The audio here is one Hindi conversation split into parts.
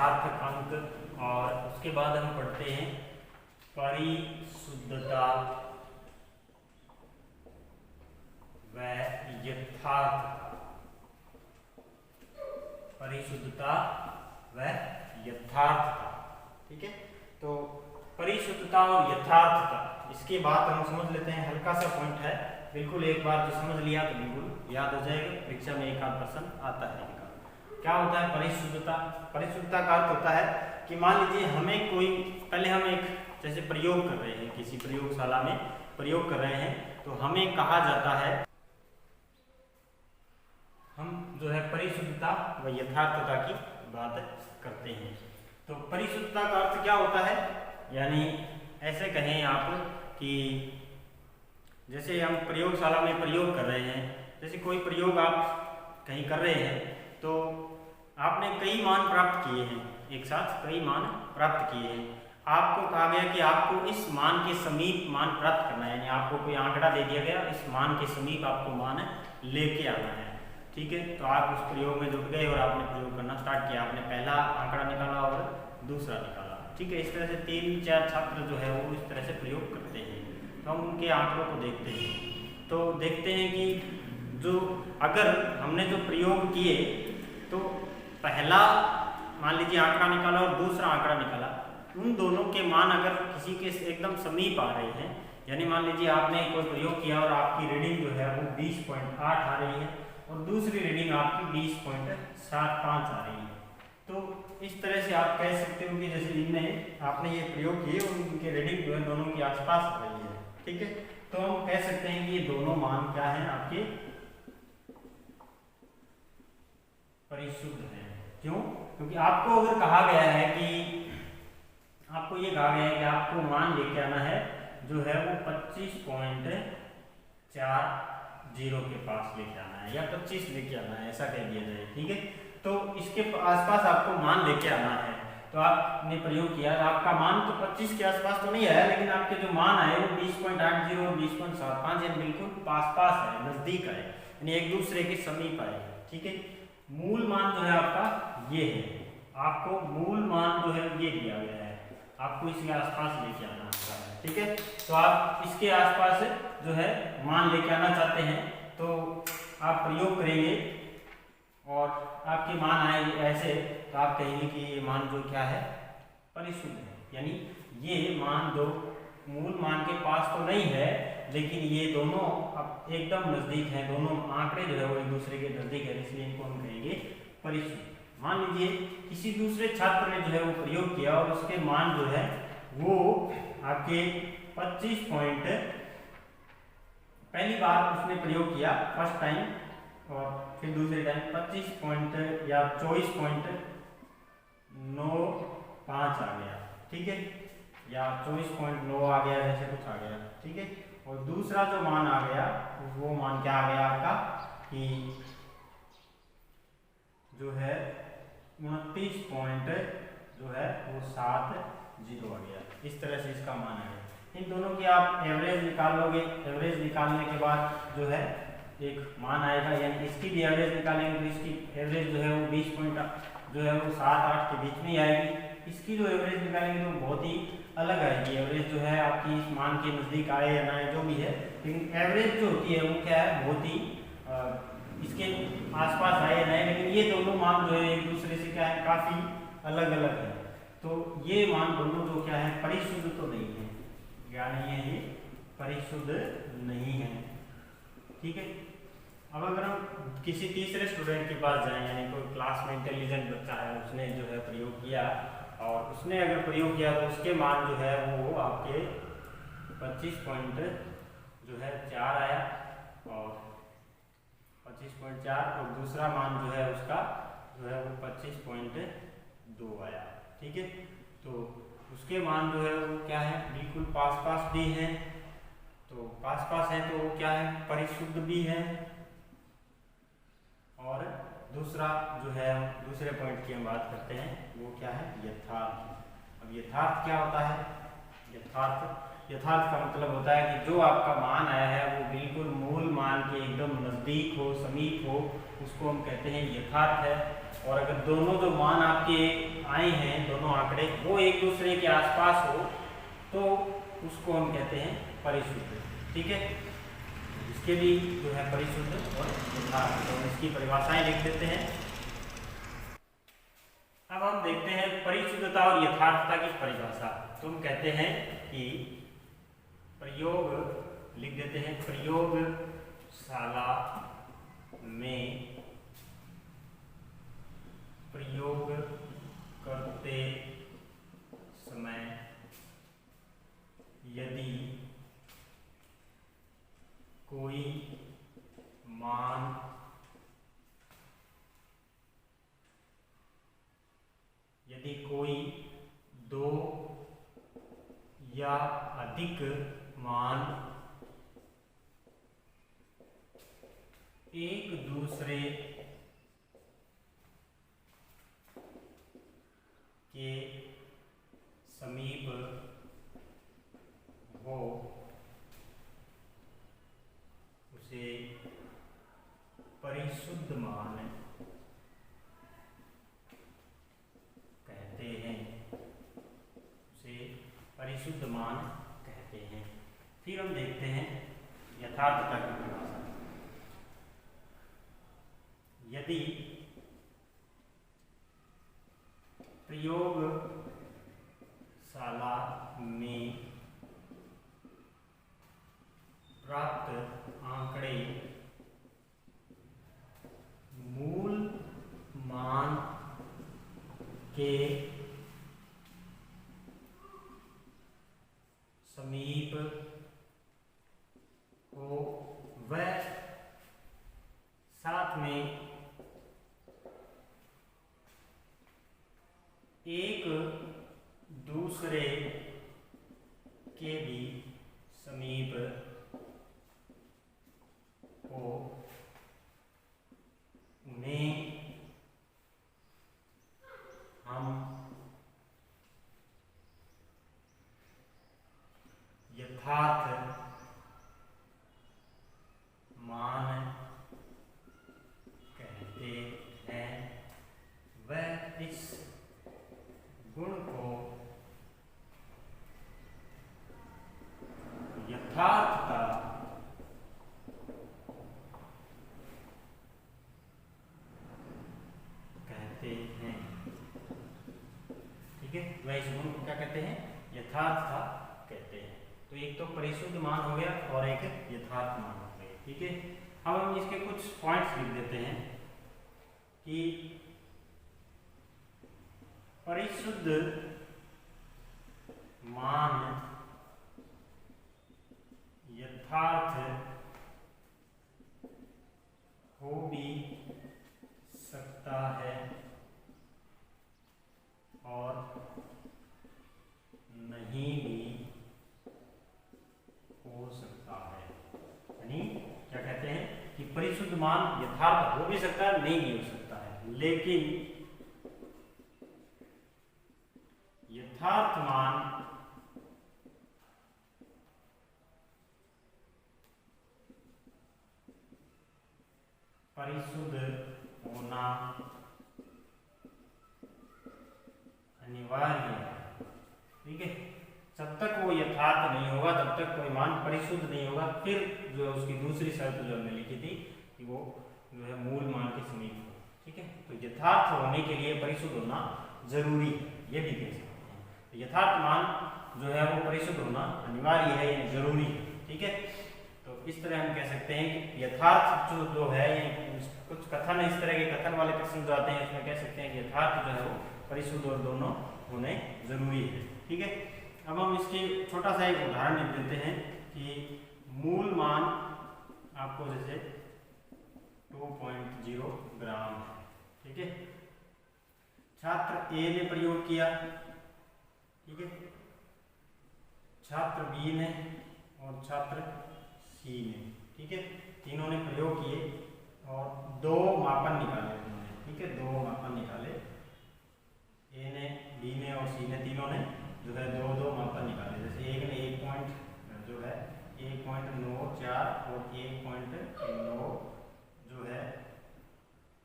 सार्थक अंक, और उसके बाद हम पढ़ते हैं परिशुद्धता व यथार्थता। परिशुद्धता व यथार्थता, ठीक है। तो परिशुद्धता और यथार्थता, इसके बाद हम समझ लेते हैं। हल्का सा पॉइंट है, बिल्कुल एक बार जो समझ लिया तो बिल्कुल याद हो जाएगा। परीक्षा में एक आध प्रश्न आता है इनका। क्या होता है परिशुद्धता? परिशुद्धता का अर्थ होता है कि मान लीजिए हमें कोई, पहले हम एक जैसे प्रयोग कर रहे हैं, किसी प्रयोगशाला में प्रयोग कर रहे हैं, तो हमें कहा जाता है, हम जो है परिशुद्धता व यथार्थता की बात करते हैं। तो परिशुद्धता का अर्थ क्या होता है? यानी ऐसे कहें आप कि जैसे हम प्रयोगशाला में प्रयोग कर रहे हैं, जैसे कोई प्रयोग आप कहीं कर रहे हैं, तो आपने कई मान प्राप्त किए हैं, एक साथ कई मान प्राप्त किए हैं। आपको कहा गया कि आपको इस मान के समीप मान प्राप्त करना है, यानी आपको कोई आंकड़ा दे दिया गया, इस मान के समीप आपको मान लेके आना है, ठीक है। तो आप उस प्रयोग में जुट गए और आपने प्रयोग करना स्टार्ट किया। आपने पहला आंकड़ा निकाला और दूसरा निकाला, ठीक है। इस तरह से 3-4 छात्र जो है वो इस तरह से प्रयोग करते हैं। तो हम उनके आंकड़ों को देखते हैं, तो देखते हैं कि जो अगर हमने जो प्रयोग किए, तो पहला मान लीजिए आंकड़ा निकाला और दूसरा आंकड़ा निकाला, उन दोनों के मान अगर किसी के एकदम समीप आ रहे हैं, यानी मान लीजिए आपने कोई प्रयोग किया और आपकी रीडिंग जो है वो 20.8 आ रही है और दूसरी रीडिंग आपकी 20.75 आ रही है, तो इस तरह से आप कह सकते हो कि जैसे इनमें आपने ये प्रयोग किए और उनके रीडिंग जो है दोनों के आसपास आ रही है, ठीक है। तो हम कह सकते हैं कि ये दोनों मान क्या हैं, आपके परिशुद्ध हैं। क्यों? क्योंकि आपको अगर कहा गया है कि आपको ये कहा गया है कि आपको मान लेके आना है जो है वो 25.40 के पास लेके आना है, या 25 लेके आना है, ऐसा कह दिया जाए, ठीक है। तो इसके आसपास आपको मान लेके आना है। तो आपने प्रयोग किया, आपका मान तो 25 के आसपास तो नहीं आया, लेकिन आपके जो मान आए वो 20.80 और 20.75 यानी बिल्कुल पास है, नजदीक आए, यानी एक दूसरे के समीप आए, ठीक है। मूल मान जो है आपका ये है, आपको मूल मान जो है ये दिया गया है, आपको इसके आसपास लेके आना होता है, ठीक है। तो आप इसके आसपास जो है मान लेके आना चाहते हैं, तो आप प्रयोग करेंगे और आपके मान आए ऐसे, तो आप कहेंगे कि ये मान जो क्या है, परिशुद्ध है, यानी ये मान दो मूल मान के पास तो नहीं है, लेकिन ये दोनों अब एकदम नजदीक हैं, दोनों आंकड़े जो है वो एक दूसरे के नजदीक है, इसलिए इनको हम कहेंगे परिशुद्ध। मान लीजिए किसी दूसरे छात्र ने जो है वो प्रयोग किया और उसके मान जो है वो आपके 25 पॉइंट, पहली बार उसने प्रयोग किया फर्स्ट टाइम, और फिर दूसरे टाइम 25 पॉइंट या 24.95 आ गया, ठीक है, या 24.9 आ गया, ऐसे कुछ आ गया, ठीक है। और दूसरा जो मान आ गया वो मान क्या आ गया आपका कि जो है 29 पॉइंट जो है वो 70 आ गया। इस तरह से इसका मान है। इन दोनों की आप एवरेज निकाल लोगे, एवरेज निकालने के बाद जो है एक मान आएगा, यानी इसकी भी एवरेज निकालेंगे तो इसकी एवरेज जो है वो 20 पॉइंट जो है वो 7-8 के बीच में ही आएगी। इसकी जो एवरेज निकालेंगे तो बहुत ही अलग आएगी, एवरेज जो है आपकी इस मान के नज़दीक आए या ना आए जो भी है, लेकिन एवरेज जो होती है वो क्या है, बहुत ही इसके आसपास आए या ना आए, लेकिन ये दोनों मान जो है एक दूसरे से क्या है, काफ़ी अलग अलग है। तो ये मान दोनों जो क्या है, परिशुद्ध तो नहीं है, यानी ये परिशुद्ध नहीं है, ठीक है। अब अगर हम किसी तीसरे स्टूडेंट के पास जाएं, यानी कोई क्लास में इंटेलिजेंट बच्चा है, उसने जो है प्रयोग किया और उसने अगर प्रयोग किया तो उसके मान जो है वो आपके 25 पॉइंट जो है 4 आया, और 25.4, और दूसरा मान जो है उसका जो है वो 25.2 आया, ठीक है। तो उसके मान जो है वो क्या है, बिल्कुल पास भी हैं, तो पास है तो वो क्या है, परिशुद्ध भी है। और दूसरा जो है दूसरे पॉइंट की हम बात करते हैं, वो क्या है, यथार्थ। अब यथार्थ क्या होता है? यथार्थ का मतलब होता है कि जो आपका मान आया है वो बिल्कुल मूल मान के एकदम नज़दीक हो, समीप हो, उसको हम कहते हैं यथार्थ है। और अगर दोनों जो मान आपके आए हैं दोनों आंकड़े वो एक दूसरे के आसपास हो तो उसको हम कहते हैं परिशुद्ध। ठीक है, इसके भी जो है परिशुद्ध और यथार्थ, तो इसकी परिभाषाएं लिख देते हैं। अब हम देखते हैं परिशुद्धता और यथार्थता की परिभाषा। तुम कहते हैं कि प्रयोग, लिख देते हैं, प्रयोगशाला में प्रयोग करते समय यदि कोई मान दो या अधिक मान एक दूसरे के समीप हो उसे परिशुद्ध मान कहते हैं, उसे परिशुद्ध मान कहते हैं। फिर हम देखते हैं यथार्थता की परिभाषा। यदि प्रयोगशाला में प्राप्त आंकड़े मूल मान के समीप हो व साथ में एक दूसरे के भी समीप हो, उन्हें हम यथार्थ मान कहते हैं। वह इस गुण को यथार्थता कहते हैं। ठीक है, वह इस गुण को क्या कहते हैं? यथार्थता कहते हैं। तो एक तो परिशुद्ध मान हो गया और एक यथार्थ मान हो गया। ठीक है, अब हम इसके कुछ पॉइंट्स लिख देते हैं कि परिशुद्ध मान यथार्थ हो भी सकता है और नहीं भी हो सकता है। यानी क्या कहते हैं कि परिशुद्ध मान यथार्थ हो भी सकता है, नहीं भी हो सकता है, लेकिन यथार्थ मान परिशुद्ध होना अनिवार्य है। ठीक है, जब तक वो यथार्थ नहीं होगा तब तक कोई मान परिशुद्ध नहीं होगा। फिर जो है उसकी दूसरी शर्त जो हमने लिखी थी कि वो जो है मूल मान के समीप हो। ठीक है, तो यथार्थ होने के लिए परिशुद्ध होना जरूरी है, ये भी कह सकते हैं। तो यथार्थ मान जो है वो परिशुद्ध होना अनिवार्य है, ये जरूरी है। ठीक है, तो इस तरह हम कह सकते हैं कि यथार्थ जो है, कुछ कथन इस तरह के कथन वाले प्रश्न जो आते हैं उसमें कह सकते हैं कि यथार्थ जो है वो परिशुद्ध और दोनों होने जरूरी है। ठीक है, अब हम इसके छोटा सा एक उदाहरण लिख देते हैं कि मूल मान आपको जैसे 2.0 ग्राम है। ठीक है, छात्र ए ने प्रयोग किया, ठीक है, छात्र बी ने और छात्र सी ने। ठीक है, तीनों ने प्रयोग किए और दो मापन निकाले उन्होंने। ठीक है, दो मापन निकाले, ए ने, बी ने और सी ने, तीनों ने जो है दो दो मापन निकाले। जैसे एक ने 1 पॉइंट जो है 1.94 और 1.9 जो है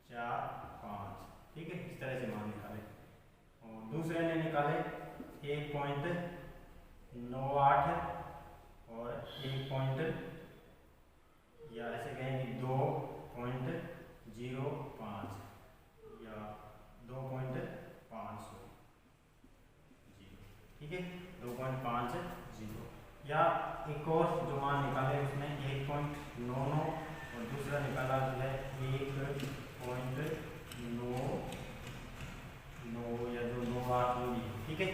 45। ठीक है, इस तरह से मान निकाले। और निकाले 1.98 और 1. या ऐसे कहेंगे 2.05 या 2.50, ठीक है, 2.50 या एक और जो मान निकाले उसमें 1.99 और दूसरा निकाला जो है 1.99 या जो 98 जो भी, ठीक है।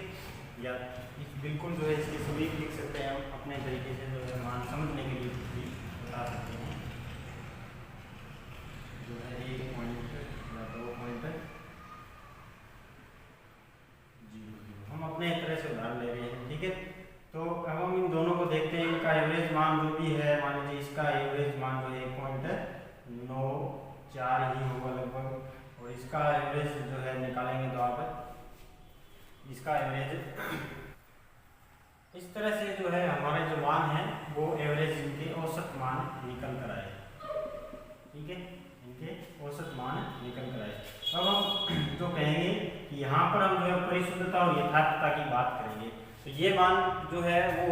या इस बिल्कुल जो है इसके सभी लिख सकते हैं हम अपने तरीके से, जो है मान समझने के लिए भी बता सकते हैं, जो है 1 पॉइंट या 2.00 हम अपने तरह से उदाहरण ले रहे हैं, ठीक है। तो अब हम इन दोनों को देखते हैं, इनका एवरेज मान जो भी है, मान लीजिए इसका एवरेज मान जो है 1.94 ही होगा लगभग, और इसका एवरेज जो है निकालेंगे तो आप इसका एवरेज इस तरह से जो है हमारे जो मान है वो एवरेज इनके औसत मान निकल कर आए, ठीक है, इनके औसत मान निकल कर आए। अब हम जो कहेंगे कि यहाँ पर हम जो है परिशुद्धता और यथार्थता की बात करेंगे, तो ये मान जो है वो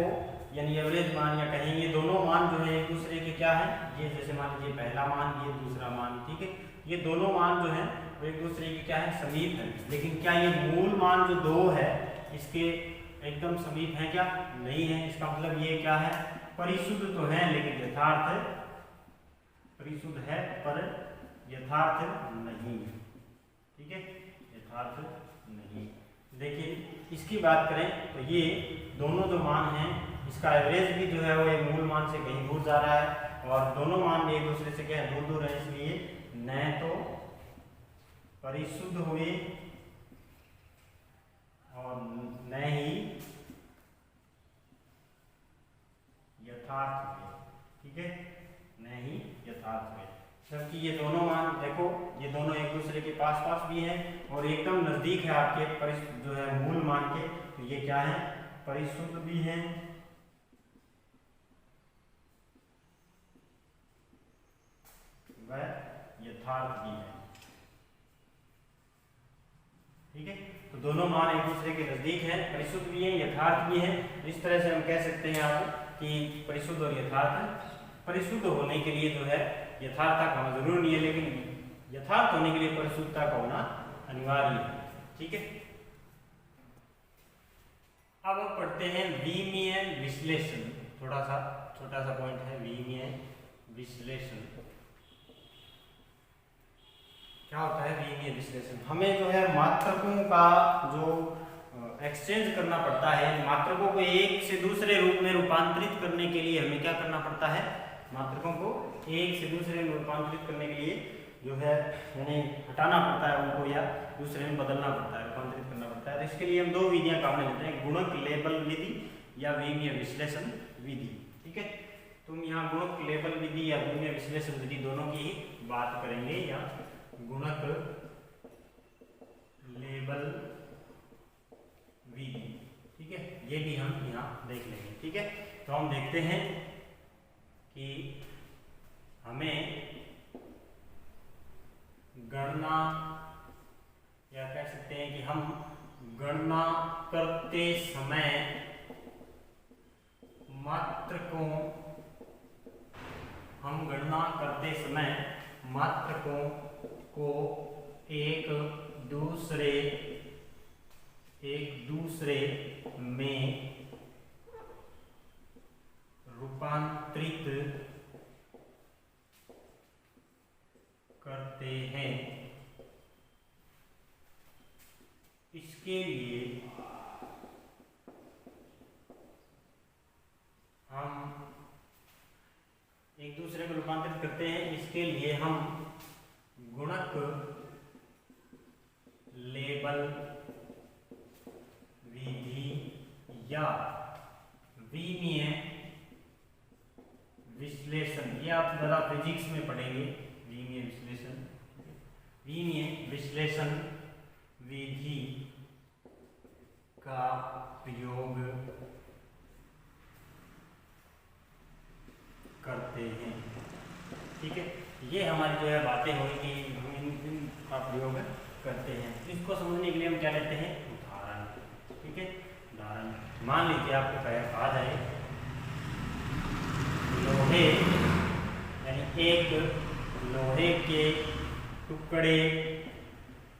यानी एवरेज मान या कहेंगे दोनों मान जो है एक दूसरे के क्या है, ये जैसे मान लीजिए पहला मान, ये दूसरा मान, ठीक है, ये दोनों मान जो है वो एक दूसरे के क्या है, समीप है। लेकिन क्या ये मूल मान जो 2 है इसके एकदम समीप है क्या? नहीं है। इसका मतलब ये क्या है, परिशुद्ध तो है लेकिन यथार्थ परिशुद्ध है पर यथार्थ नहीं, ठीक है, यथार्थ नहीं। लेकिन इसकी बात करें तो ये दोनों जो मान हैं इसका एवरेज भी जो है वो एक मूल मान से कहीं दूर जा रहा है, और दोनों मान भी एक दूसरे से क्या है, दूर दूर है, इसलिए न तो परिशुद्ध हुए और न ही यथार्थ हुए, ठीक है, न ही यथार्थ हुए। जबकि ये दोनों मान देखो, ये दोनों एक दूसरे के पास पास भी हैं और एकदम नजदीक है आपके जो है मूल मान के, तो ये क्या है, परिशुद्ध भी हैं वह यथार्थ भी है, ठीक है। तो दोनों मान एक दूसरे के नजदीक हैं, परिशुद्ध भी हैं, यथार्थ भी हैं। इस तरह से हम कह सकते हैं आप कि परिशुद्ध और यथार्थ, परिशुद्ध होने के लिए जो है यथार्थता का होना जरूरी नहीं है, लेकिन यथार्थ होने के लिए परिशुद्धता का होना अनिवार्य है, ठीक है। अब हम पढ़ते हैं विमीय विश्लेषण, थोड़ा सा छोटा सा पॉइंट है विमीय विश्लेषण। क्या होता है विमीय विश्लेषण? हमें जो है मात्रकों का जो एक्सचेंज करना पड़ता है, मात्रकों को एक से दूसरे रूप में रूपांतरित करने के लिए हमें क्या करना पड़ता है, मात्रकों को एक से दूसरे में रूपांतरित करने के लिए जो है यानी हटाना पड़ता है उनको या दूसरे में बदलना पड़ता है, रूपांतरित करना पड़ता है। तो इसके लिए हम 2 विधियां काम में लेते हैं, गुणक लेबल विधि या विमीय विश्लेषण विधि, ठीक है। तुम यहाँ गुणक लेबल विधि या विमीय विश्लेषण विधि दोनों की ही बात करेंगे, या गुणक लेबल विधि, ठीक है, ये भी हम यहाँ देख लेंगे, ठीक है। तो हम देखते हैं कि हमें गणना या कह सकते हैं कि हम गणना करते समय मात्रकों को एक दूसरे में रूपांतरित करते हैं। इसके लिए हम एक दूसरे को रूपांतरित करते हैं, इसके लिए हम गुणक लेबल विधि या विमीय विश्लेषण, ये आप जरा फिजिक्स में पढ़ेंगे, विमीय विश्लेषण विधि का प्रयोग करते हैं, ठीक है। ये हमारी जो है बातें हुई कि हम इन का प्रयोग करते हैं। इसको समझने के लिए हम क्या लेते हैं, उदाहरण, मान लीजिए आपको कहा जाए लोहे यानी एक लोहे के टुकड़े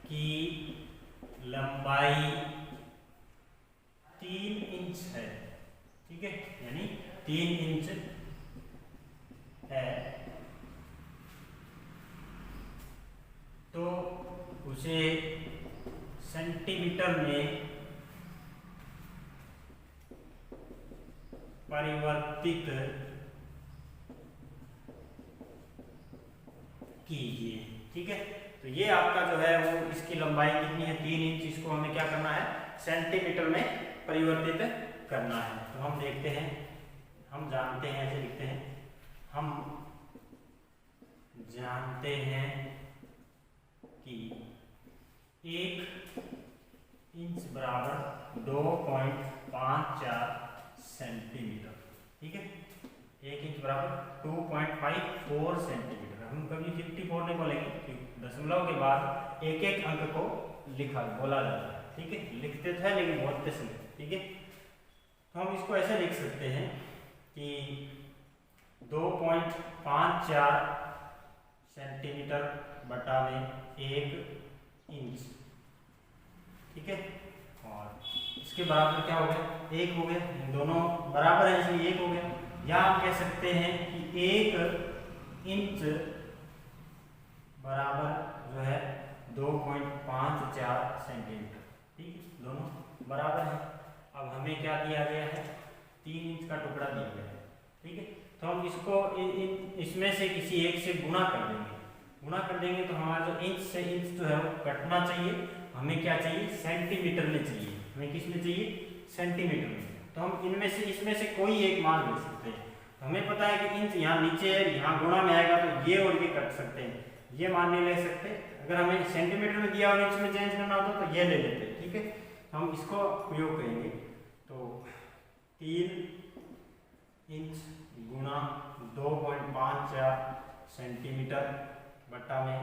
की लंबाई 3 इंच है, ठीक है, यानी 3 इंच है, तो उसे सेंटीमीटर में परिवर्तित कीजिए, ठीक है। तो ये आपका जो है वो इसकी लंबाई कितनी है 3 इंच, इसको हमें क्या करना है सेंटीमीटर में परिवर्तित करना है। तो हम देखते हैं, हम जानते हैं, ऐसे लिखते हैं, हम जानते हैं कि 1 इंच बराबर 2.54 सेंटीमीटर, ठीक है। 1 इंच बराबर 2.54 सेंटीमीटर। हम कभी 54 नहीं बोलेंगे क्योंकि दशमलव के बाद एक एक अंक को बोला जाता है, ठीक है। लिखते थे लेकिन बोलते समय, ठीक है। तो हम इसको ऐसे लिख सकते हैं कि 2.54 सेंटीमीटर बटा में 1 इंच, ठीक है। और इसके बराबर क्या हो गया 1 हो गया, दोनों बराबर है इसलिए 1 हो गया। या हम कह सकते हैं कि 1 इंच बराबर जो है 2.54 सेंटीमीटर, ठीक है, दोनों बराबर है। अब हमें क्या दिया गया है 3 इंच का टुकड़ा दिया गया है, ठीक है। तो हम इसको इसमें से किसी एक से गुणा कर देंगे, गुणा कर देंगे तो हमारा जो इंच से इंच जो है वो कटना चाहिए, हमें क्या चाहिए सेंटीमीटर में चाहिए, हमें किस में चाहिए सेंटीमीटर में। तो हम इनमें से इसमें से कोई एक मान ले सकते हैं। तो हमें पता है कि इंच यहाँ नीचे है, यहाँ गुणा में आएगा तो ये और ये कट सकते हैं, ये मान नहीं ले सकते। अगर हमें सेंटीमीटर में दिया और इंच में चेंज करना होता तो ये ले लेते, ठीक है। तो हम इसको उपयोग करेंगे। तो 3 इंच गुणा 2.54 सेंटीमीटर बटा में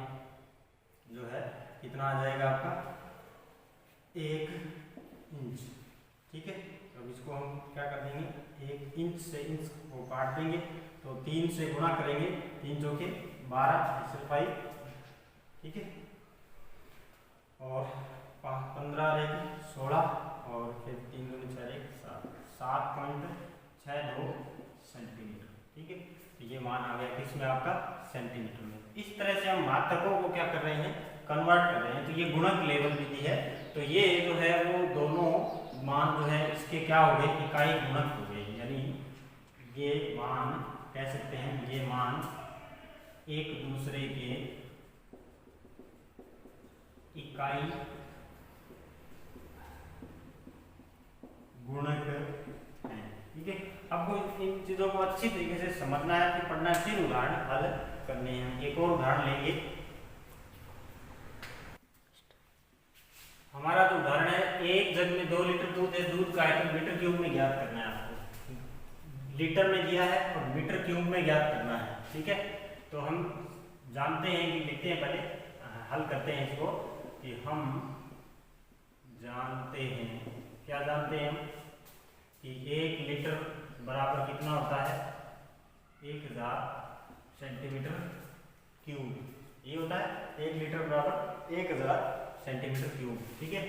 जो है कितना आ जाएगा आपका 1 इंच, ठीक है। अब इसको हम क्या कर देंगे 1 इंच से इंच को काट देंगे तो 3 से गुणा करेंगे, 3 चौके 12 इससे 5, ठीक है, और 15 रहेगी 16 और फिर 3 दूनी 4 1 7.62 सेंटीमीटर, ठीक है। तो ये मान आ गया किसमें आपका सेंटीमीटर में। इस तरह से हम मात्रकों को क्या कर रहे हैं कन्वर्ट कर रहे हैं। तो ये गुणक लेवल विधि है। तो ये जो है वो दोनों मान जो है इसके क्या हो गए इकाई गुणक हो गए, यानी ये मान कह सकते हैं ये मान एक दूसरे के इकाई गुणक है, ठीक है। आपको इन चीजों को अच्छी तरीके से समझना है, फिर पढ़ना है, फिर उदाहरण हल करने हैं। एक और उदाहरण लेंगे। हमारा जो उदाहरण है 1 जग में 2 लीटर दूध है, दूध का आयतन मीटर क्यूब में ज्ञात करना है आपको। लीटर में दिया है और मीटर क्यूब में ज्ञात करना है, ठीक है। तो हम जानते हैं कि लिखते हैं, पहले हल करते हैं इसको कि हम जानते हैं, क्या जानते हैं हम कि 1 लीटर बराबर कितना होता है 1000 सेंटीमीटर क्यूब, ये होता है 1 लीटर बराबर 1000 सेंटीमीटर क्यूब, ठीक है।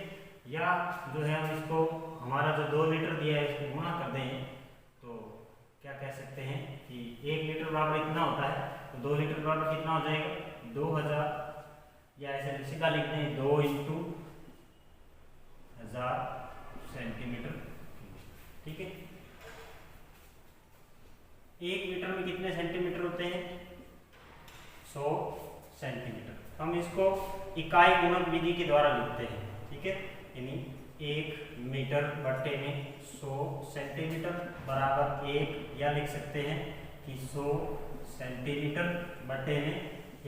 या जो है हम इसको हमारा जो 2 लीटर दिया है इसको गुणा कर दें तो क्या कह सकते हैं कि 1 लीटर बराबर इतना होता है, तो 2 लीटर बराबर कितना हो जाएगा 2000, या ऐसे सीधा लिखते हैं 2 × 1000 सेंटीमीटर, ठीक है। 1 लीटर में कितने सेंटीमीटर होते हैं 100 सेंटीमीटर। हम इसको इकाई गुणक विधि के द्वारा लिखते हैं, ठीक है। यानी 1 मीटर बटे में 100 सेंटीमीटर बराबर 1, या लिख सकते हैं कि 100 सेंटीमीटर बटे में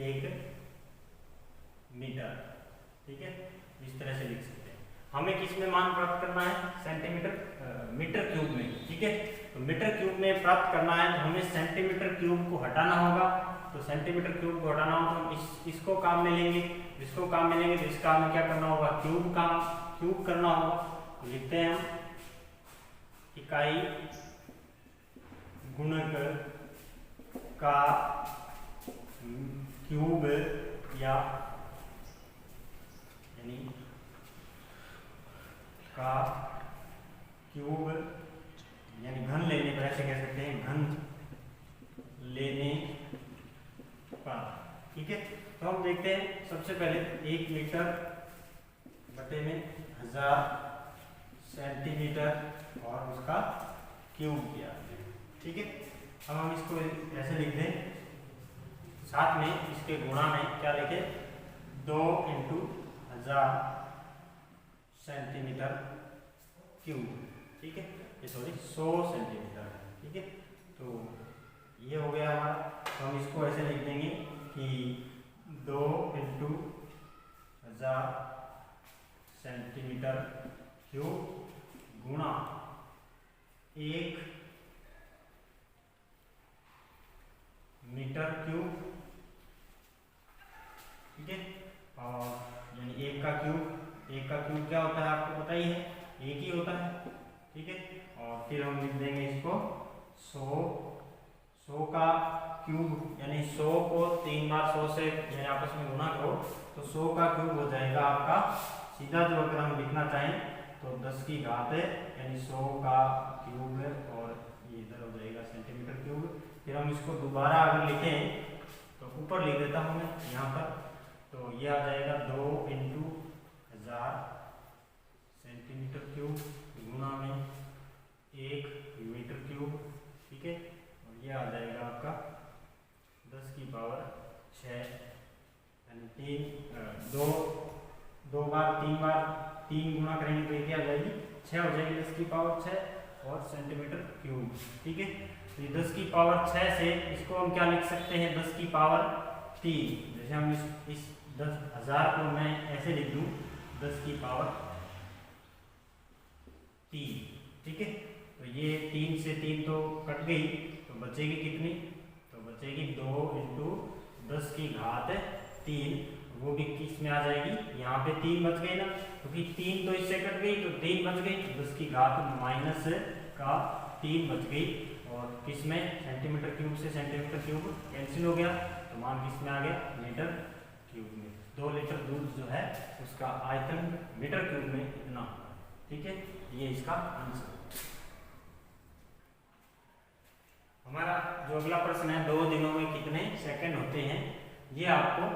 1 मीटर, ठीक है। इस तरह से लिख सकते हैं। हमें किस में मान प्राप्त करना है सेंटीमीटर मीटर क्यूब में, ठीक है। तो मीटर क्यूब में प्राप्त करना है तो हमें सेंटीमीटर क्यूब को हटाना होगा। तो सेंटीमीटर क्यूब को हटाना हो तो हम इसको काम में लेंगे, इसको काम में लेंगे तो इसका हमें क्या करना होगा क्यूब करना होगा। तो लिखते हैं हम इकाई गुणक का क्यूब या यानी का क्यूब यानी घन लेने पर, ऐसे कह सकते हैं घन लेने पर। ठीक है, तो हम देखते हैं सबसे पहले 1 मीटर बटे में 1000 सेंटीमीटर और उसका क्यूब किया। ठीक है, अब हम इसको ऐसे लिख दें, साथ में इसके गुणा में क्या लिखे, 2 × 1000 सेंटीमीटर क्यूब। ठीक है, ये सॉरी 100 सेंटीमीटर। ठीक है, तो ये हो गया हमारा। तो हम इसको ऐसे लिख देंगे कि 2 × 1000 सेंटीमीटर क्यूब गुणा 1 मीटर क्यूब। ठीक है, और यानी 1 का क्यूब क्या होता है आपको पता ही है, 1 ही होता है। ठीक है, और फिर हम लिख देंगे इसको 100 का क्यूब, यानी 100 को 3 बार 100 से यानी आपस में गुणा करो तो 100 का क्यूब हो जाएगा आपका सीधा, जो अगर हम लिखना चाहें तो 10 की घात है, यानी 100 का क्यूब है, और ये इधर हो जाएगा सेंटीमीटर क्यूब। फिर हम इसको दोबारा अगर लिखें तो ऊपर लिख देता हूँ मैं यहाँ पर, तो ये आ जाएगा 2 × 1000 सेंटीमीटर क्यूब गुणा में 1 मीटर क्यूब। ठीक है, और ये आ जाएगा आपका 10 की पावर 6, यानी 2 बार 3 गुणा करेंगे तो ये क्या आ जाएगी, 6 हो जाएगी, 10 की पावर 6 और सेंटीमीटर क्यूब। ठीक है, तो ये 10 की पावर 6 से इसको हम क्या लिख सकते हैं, 10 की पावर 3। जैसे हम इस 10,000 को मैं ऐसे लिख दूं, 10 की पावर 3। ठीक है, तो ये 3 से 3 तो कट गई, तो बचेगी कितनी, तो बचेगी 2 × 10 की घात 3, वो भी किस में आ जाएगी, यहाँ पे 3 बच गई ना, क्योंकि 3 तो इससे कट गई तो 3 बच गई, तो 10 की घात माइनस का 3 बच गई, और किस में, सेंटीमीटर क्यूब से सेंटीमीटर क्यूब कैंसिल हो गया, तो मान किस में आ गया, मीटर क्यूब में। 2 लीटर दूध जो है उसका आयतन मीटर क्यूब में इतना। ठीक है, ये इसका आंसर। हमारा जो अगला प्रश्न है, 2 दिनों में कितने सेकंड होते हैं, ये आपको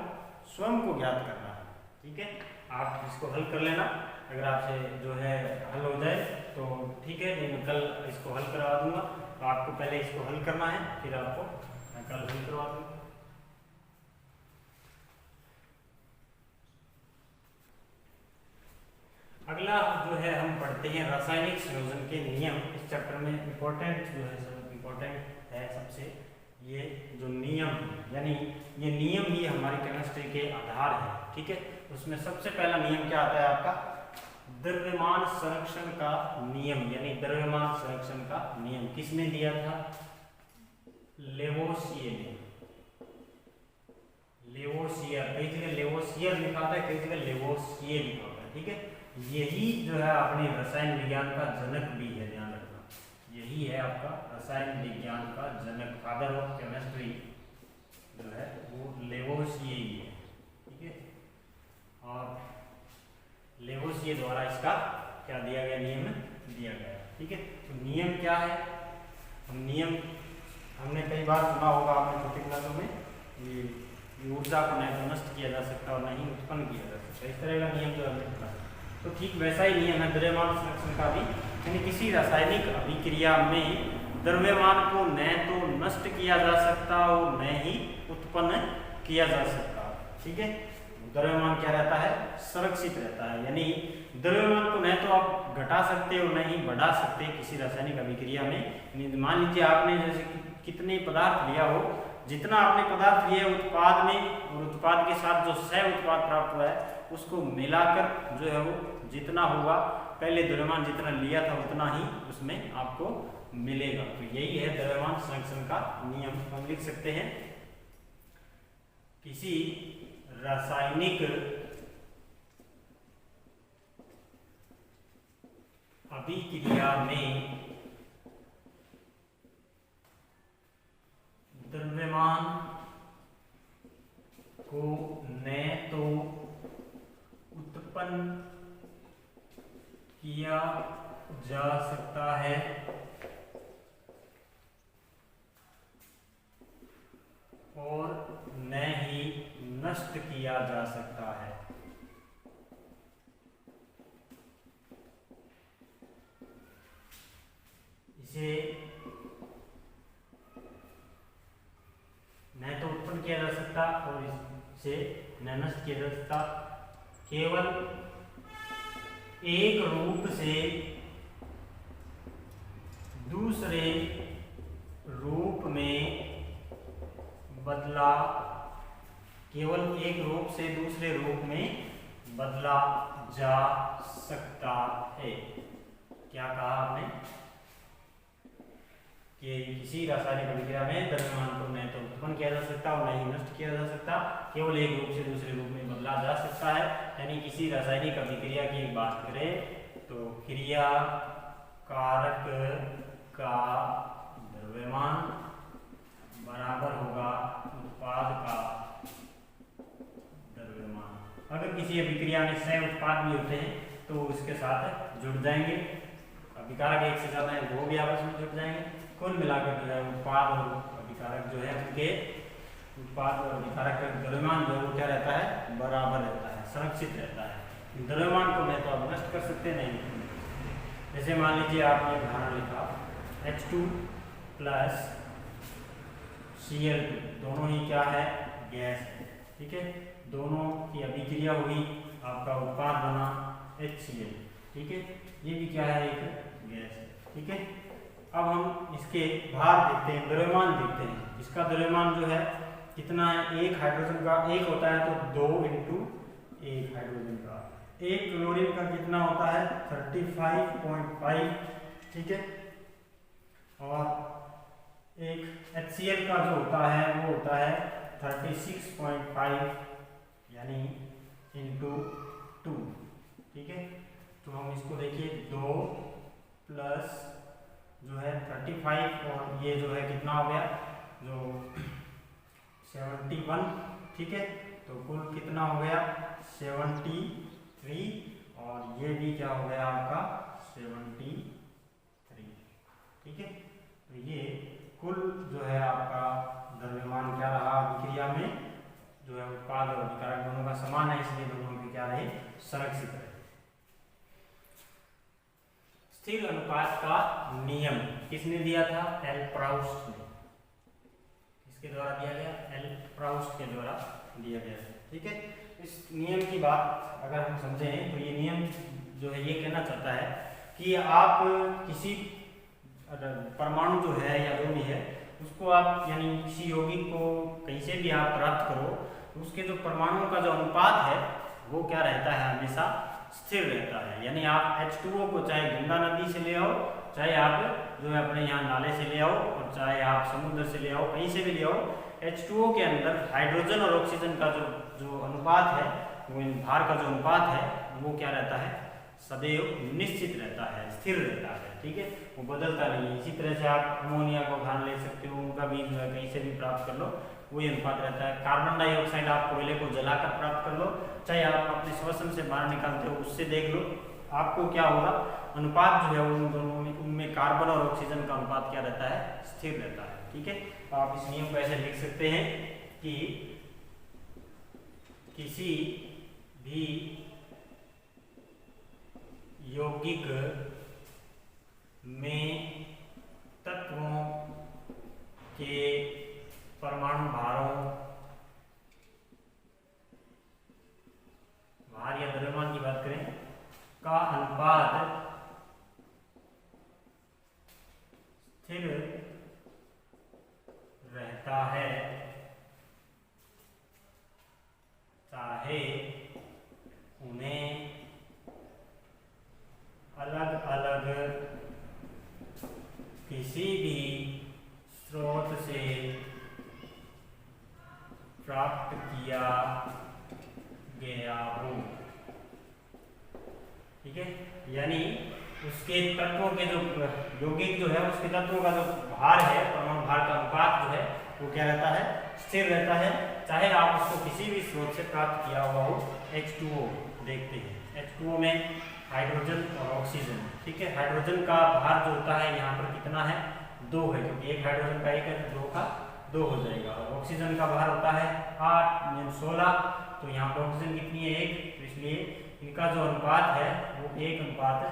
स्वयं को ज्ञात करना है। ठीक है, आप इसको हल कर लेना, अगर आपसे जो है हल हो जाए तो ठीक है, नहीं मैं कल इसको हल करवा दूंगा। तो आपको पहले इसको हल करना है, फिर आपको मैं कल हल करवा दूंगा। अगला जो है हम पढ़ते हैं रासायनिक संयोजन के नियम। इस चैप्टर में इम्पोर्टेंट जो है, सब इम्पोर्टेंट है सबसे ये जो नियम, यानी ये नियम ही हमारी केमिस्ट्री के आधार है। ठीक है, उसमें सबसे पहला नियम क्या आता है आपका, द्रव्यमान संरक्षण का नियम, यानी द्रव्यमान संरक्षण का नियम किसने दिया था, लेवोसियर ने। लेवोसियर, कई जगह लेवोसियर लिखा था, कई जगह लेवोसियर लिखा होता है। ठीक है, यही जो है अपने रसायन विज्ञान का जनक भी है, ध्यान रखना, यही है आपका रसायन विज्ञान का जनक, फादर ऑफ केमिस्ट्री जो है वो लेवोसियर ही है। ठीक है, और लेवोसियर द्वारा इसका क्या दिया गया, नियम दिया गया। ठीक है, तो नियम क्या है, नियम हमने कई बार सुना होगा आपने छोटी क्लासों में, ये ऊर्जा को न तो नष्ट किया जा सकता और न ही उत्पन्न किया जा सकता, इस तरह का नियम जो हमने पढ़ा। तो ठीक वैसा ही नियम है द्रव्यमान संरक्षण का भी, यानी किसी रासायनिक अभिक्रिया में द्रव्यमान को न तो नष्ट किया जा सकता और न ही उत्पन्न किया जा सकता। ठीक है, द्रव्यमान क्या रहता है, संरक्षित रहता है, यानी द्रव्यमान को न तो आप घटा सकते और न ही बढ़ा सकते किसी रासायनिक अभिक्रिया में। मान लीजिए आपने जैसे कितने पदार्थ लिया हो, जितना आपने पदार्थ लिया उत्पाद में और उत्पाद के साथ जो सह उत्पाद प्राप्त हुआ है उसको मिलाकर जो है वो जितना होगा, पहले द्रव्यमान जितना लिया था उतना ही उसमें आपको मिलेगा। तो यही है द्रव्यमान संरक्षण का नियम। हम लिख सकते हैं, किसी रासायनिक अभिक्रिया में जा सकता है और न ही नष्ट किया जा सकता है। इसे न तो उत्पन्न किया जा सकता और इसे न नष्ट किया जा सकता, केवल एक रूप से दूसरे रूप में बदला, केवल एक रूप से दूसरे रूप में बदला जा सकता है। क्या कहा आपने कि किसी रासायनिक अभिक्रिया में द्रव्यमान को न तो उत्पन्न किया जा सकता और न ही नष्ट किया जा सकता, केवल एक रूप से दूसरे रूप में बदला जा सकता है। यानी किसी रासायनिक अभिक्रिया की बात करें तो क्रिया कारक का द्रव्यमान बराबर होगा उत्पाद का द्रव्यमान। अगर किसी अभिक्रिया में सह उत्पाद भी होते हैं तो उसके साथ जुड़ जाएंगे, अभिकारक एक से ज्यादा है वो भी आपस में जुड़ जाएंगे। कुल मिलाकर जो है उत्पाद और अभिकारक जो है उनके उत्पाद और अभिकारक का द्रव्यमान जो है वो क्या रहता है, बराबर रहता है, संरक्षित रहता है। द्रव्यमान को मैं तो आप नष्ट कर सकते नहीं। जैसे मान लीजिए आपने उदाहरण लिखा H2 प्लस Cl2, दोनों ही क्या है, गैस है, ठीक है। दोनों की अभिक्रिया हुई, आपका उत्पाद बना HCl, ठीक है। ये भी क्या है, एक गैस है, ठीक है। अब हम इसके भार देखते हैं, द्रव्यमान देखते हैं। इसका द्रव्यमान जो है कितना है, एक हाइड्रोजन का एक होता है तो 2 इंटू एक हाइड्रोजन का, एक क्लोरीन का कितना होता है 35.5, ठीक है। और एक HCl का जो होता है वो होता है 36.5 यानी इंटू 2, ठीक है। तो हम इसको देखिए 2 प्लस जो है 35 और ये जो है कितना हो गया, जो 71, ठीक है। तो कुल कितना हो गया 73 और ये भी क्या हो गया आपका 73, ठीक है। तो ये कुल जो है आपका द्रव्यमान क्या रहा अभिक्रिया में, जो है उत्पाद और अभिकारक दोनों का समान है, इसलिए दोनों के क्या रहे, संरक्षित रहे। स्थिर अनुपात का नियम किसने दिया था, एल प्राउस्ट ने, इसके द्वारा दिया गया, एल प्राउस्ट के द्वारा दिया गया, ठीक है। इस नियम की बात अगर हम समझें तो ये नियम जो है ये कहना चाहता है कि आप किसी परमाणु जो है या जो भी है उसको आप यानी किसी यौगिक को कहीं से भी आप प्राप्त करो तो उसके जो परमाणुओं का जो अनुपात है वो क्या रहता है, हमेशा स्थिर रहता है। यानी आप H2O को चाहे गंगा नदी से ले आओ, चाहे आप जो है अपने यहाँ नाले से ले आओ और चाहे आप समुद्र से ले आओ, कहीं से भी ले आओ, H2O के अंदर हाइड्रोजन और ऑक्सीजन का जो अनुपात है, वो भार का जो अनुपात है वो क्या रहता है, सदैव निश्चित रहता है, स्थिर रहता है, ठीक है, वो बदलता नहीं है। इसी तरह से आप अमोनिया को उदाहरण ले सकते हो, उनका भी जो है कहीं से भी प्राप्त कर लो, वही अनुपात रहता है। कार्बन डाइऑक्साइड आप कोयले को जलाकर प्राप्त कर लो, चाहे आप अपने श्वसन से बाहर निकालते हो उससे देख लो, आपको क्या होगा, अनुपात जो है उन दोनों में, उनमें कार्बन और ऑक्सीजन का अनुपात क्या रहता है, स्थिर रहता है, ठीक है। तो आप इस नियम को ऐसे लिख सकते हैं कि किसी भी यौगिक में तत्वों के परमाणु भारों, भार या द्रव्यमान की बात करें, का अनुपात स्थिर रहता है, चाहे उन्हें अलग अलग किसी भी स्रोत से प्राप्त किया गया हो, ठीक है। यानी उसके तत्वों के जो यौगिक जो है उसके तत्वों का जो भार है, परमाणु भार का अनुपात जो है वो क्या रहता है, स्थिर रहता है, चाहे आप उसको किसी भी स्रोत से प्राप्त किया हुआ हो। H2O देखते हैं, H2O में हाइड्रोजन और ऑक्सीजन। ठीक है, हाइड्रोजन का भार जो होता है यहाँ पर कितना है, 2 है, क्योंकि एक हाइड्रोजन का एक है तो 2 का 2 हो जाएगा। और ऑक्सीजन का भार होता है 8 यानी 16, तो यहाँ पर ऑक्सीजन कितनी है 1, तो इसलिए इनका जो अनुपात है वो 1:8 है।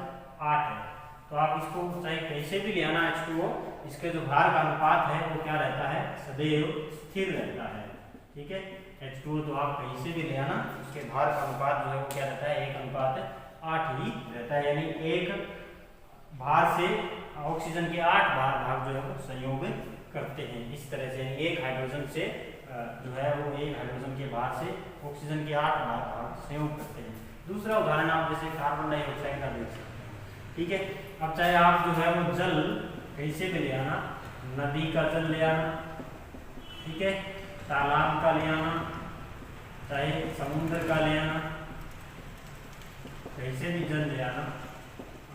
तो आप इसको चाहे कैसे भी ले आना H2O, इसके जो भार का अनुपात है वो क्या रहता है, सदैव स्थिर रहता है। ठीक है, H2O तो आप कहीं से भी ले आना, उसके भार का अनुपात जो है वो क्या रहता है, 1:8 ही रहता है। यानी एक भार से ऑक्सीजन के 8 भाग जो है वो संयोग करते हैं। इस तरह से एक हाइड्रोजन से जो है वो एक हाइड्रोजन के भार से ऑक्सीजन के 8 भाग संयोग करते हैं। दूसरा उदाहरण आप जैसे कार्बन डाइऑक्साइड का देख सकते हैं। ठीक है, अब चाहे आप जो है वो जल कैसे भी ले आना, नदी का जल ले आना, ठीक है, तालाब का ले आना, चाहे समुद्र का ले आना, कैसे भी जल ले आना,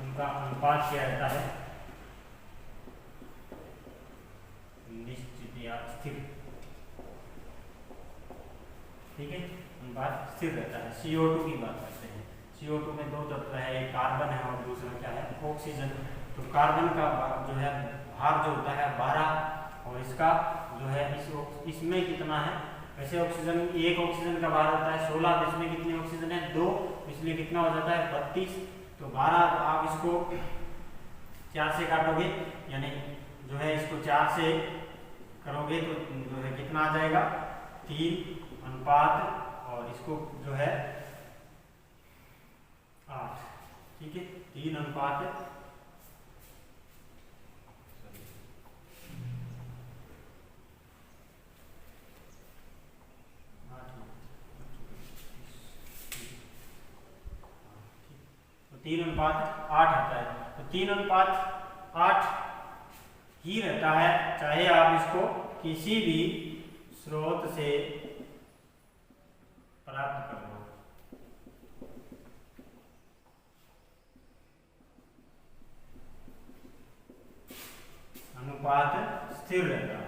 उनका अनुपात क्या रहता है, निश्चित या स्थिर। ठीक है, अनुपात स्थिर रहता है। CO2 की बात करते हैं। CO2 में 2 तत्व है, एक कार्बन है और दूसरा क्या है, ऑक्सीजन। तो कार्बन का जो है भार जो होता है 12, और इसका जो है इसमें कितना है, वैसे ऑक्सीजन, एक ऑक्सीजन का भार होता है 16, तो इसमें कितने ऑक्सीजन है 2, इसलिए कितना हो जाता है 32। तो 12 आप इसको 4 से काटोगे, यानी जो है इसको 4 से करोगे तो जो है कितना आ जाएगा 3:8, और इसको जो है 8। ठीक है, 3:8 3:8 आता है। तो 3:8 ही रहता है, चाहे आप इसको किसी भी स्रोत से प्राप्त कर लो। अनुपात स्थिर रहता है।